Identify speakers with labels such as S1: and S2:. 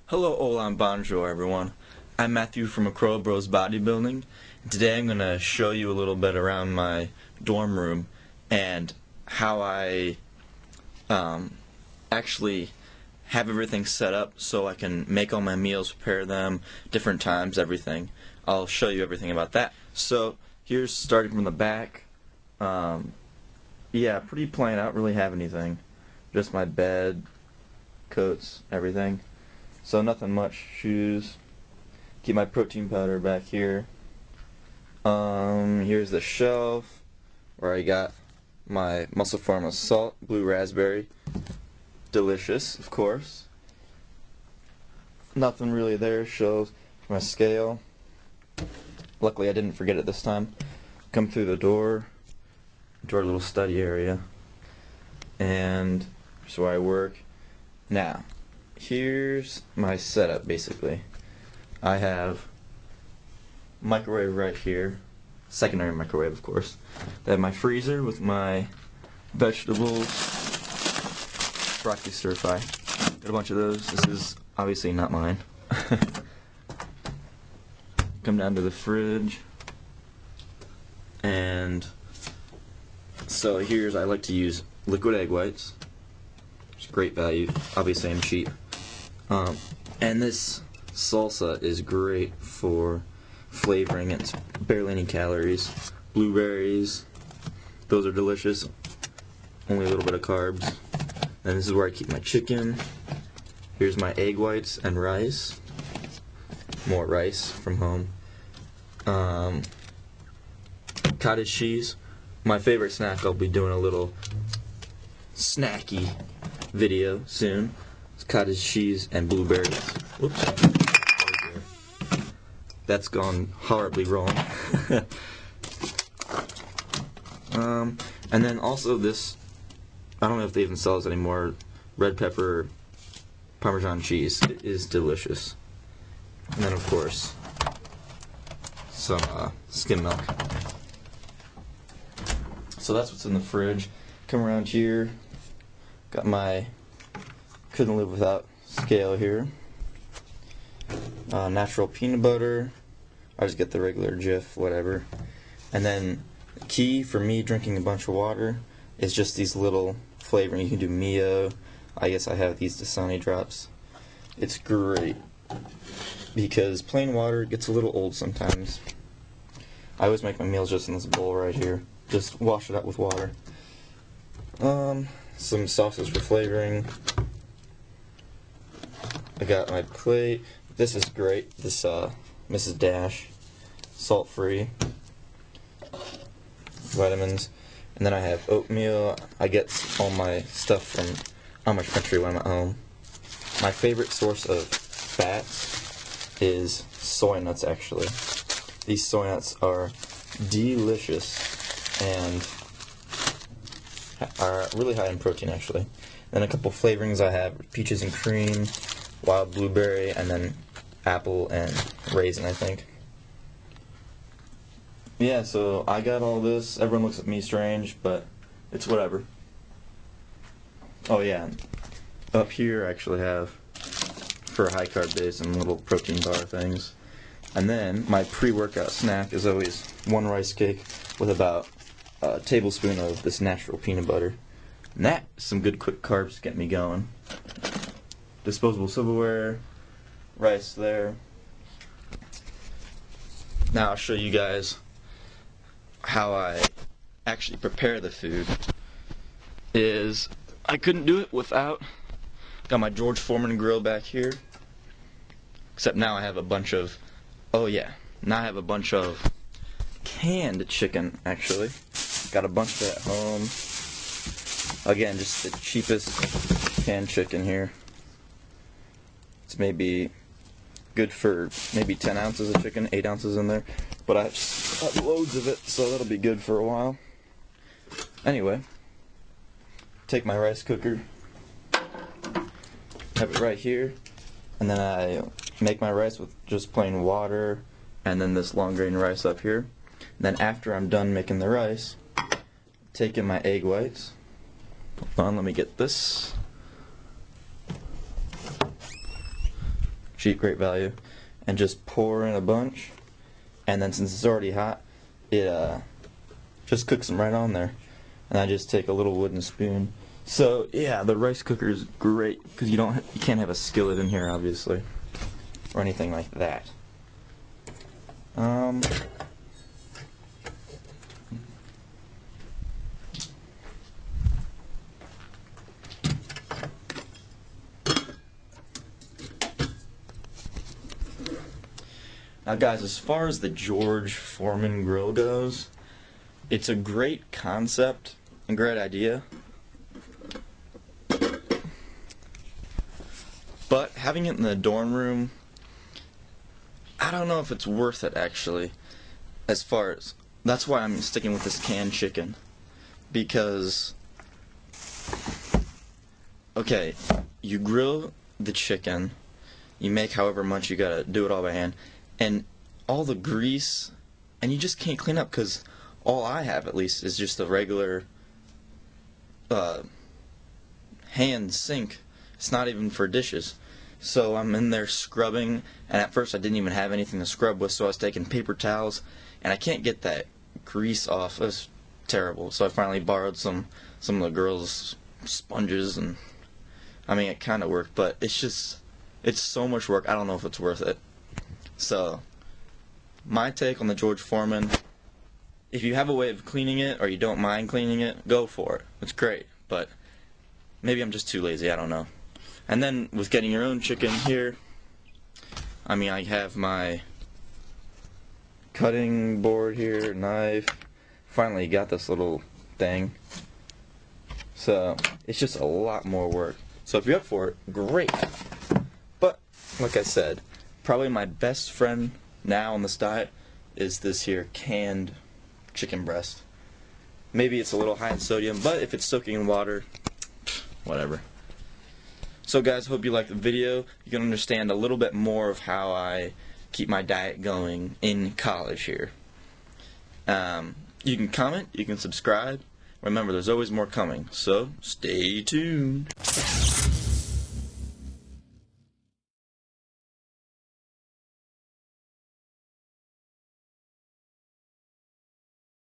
S1: Hello, hola, bonjour, everyone. I'm Matthew from Croyle Bodybuilding. And today I'm going to show you a little bit around my dorm room and how I actually have everything set up so I can make all my meals, prepare them, different times, everything. I'll show you everything about that. So here's starting from the back. Yeah, pretty plain. I don't really have anything. Just my bed, coats, everything. So nothing much. Shoes. Keep my protein powder back here. Here's the shelf where I got my Muscle Pharma salt, blue raspberry. Delicious, of course. Nothing really there. Shows my scale. Luckily I didn't forget it this time. Come through the door to our little study area. And here's where I work. Now, here's my setup basically. I have microwave right here, secondary microwave of course. I have my freezer with my vegetables, broccoli stir fry. Got a bunch of those. This is obviously not mine. Come down to the fridge, and so here's, I like to use liquid egg whites. It's great value. Obviously I'm cheap. And this salsa is great for flavoring. It's barely any calories. Blueberries, those are delicious. Only a little bit of carbs. And this is where I keep my chicken. Here's my egg whites and rice. More rice from home. Cottage cheese. My favorite snack. I'll be doing a little snacky video soon. It's cottage cheese and blueberries. Whoops. That's gone horribly wrong. And then also this, I don't know if they even sell this anymore, red pepper Parmesan cheese. It is delicious. And then of course, some skim milk. So that's what's in the fridge. Come around here, got my couldn't live without scale here. Natural peanut butter. I just get the regular Jif, whatever. And then the key for me drinking a bunch of water is just these little flavoring. You can do Mio. I guess I have these Dasani drops. It's great because plain water gets a little old sometimes. I always make my meals just in this bowl right here. Just wash it out with water. Some sauces for flavoring. I got my plate. This is great. This Mrs. Dash, salt-free, vitamins, and then I have oatmeal. I get all my stuff from Pantry when I'm at home. My favorite source of fats is soy nuts. Actually, these soy nuts are delicious and are really high in protein. Actually, then a couple flavorings. I have peaches and cream, wild blueberry, and then apple and raisin, I think. Yeah, so I got all this. Everyone looks at me strange, but it's whatever. Oh yeah, up here I actually have, for a high carb day, some little protein bar things. And then my pre-workout snack is always one rice cake with about a tablespoon of this natural peanut butter. And that is some good quick carbs to get me going. Disposable silverware, rice there. Now I'll show you guys how I actually prepare the food. I couldn't do it without, got my George Foreman grill back here, except now I have a bunch of, now I have a bunch of canned chicken actually. Got a bunch of it at home. Again, just the cheapest canned chicken here. It's maybe good for maybe 10 ounces of chicken, 8 ounces in there, but I have loads of it, so that'll be good for a while. Anyway, take my rice cooker, have it right here, and then I make my rice with just plain water and then this long grain rice up here. And then after I'm done making the rice, take in my egg whites. Hold on, let me get this. cheap, great value, and just pour in a bunch, and then since it's already hot, it just cooks them right on there. And I just take a little wooden spoon. So yeah, the rice cooker is great because you can't have a skillet in here, obviously, or anything like that. Now guys, as far as the George Foreman grill goes, it's a great concept and great idea, but having it in the dorm room, I don't know if it's worth it actually. As far as, that's why I'm sticking with this canned chicken, because okay, you grill the chicken, you make however much, you gotta do it all by hand, and all the grease, and you just can't clean up, because all I have at least is just a regular hand sink. It's not even for dishes. So I'm in there scrubbing, and at first I didn't even have anything to scrub with, so I was taking paper towels, and I can't get that grease off. It was terrible. So I finally borrowed some of the girls' sponges, and I mean, it kind of worked, but it's so much work, I don't know if it's worth it. So my take on the George Foreman, if you have a way of cleaning it, or you don't mind cleaning it, go for it. It's great, but maybe I'm just too lazy, I don't know. And then with getting your own chicken here, I mean, I have my cutting board here, knife. Finally got this little thing. So it's just a lot more work. So if you're up for it, great. But like I said, probably my best friend now on this diet is this here canned chicken breast. Maybe it's a little high in sodium, but if it's soaking in water, whatever. So guys, hope you liked the video. You can understand a little bit more of how I keep my diet going in college here. You can comment, you can subscribe. Remember, there's always more coming, so stay tuned.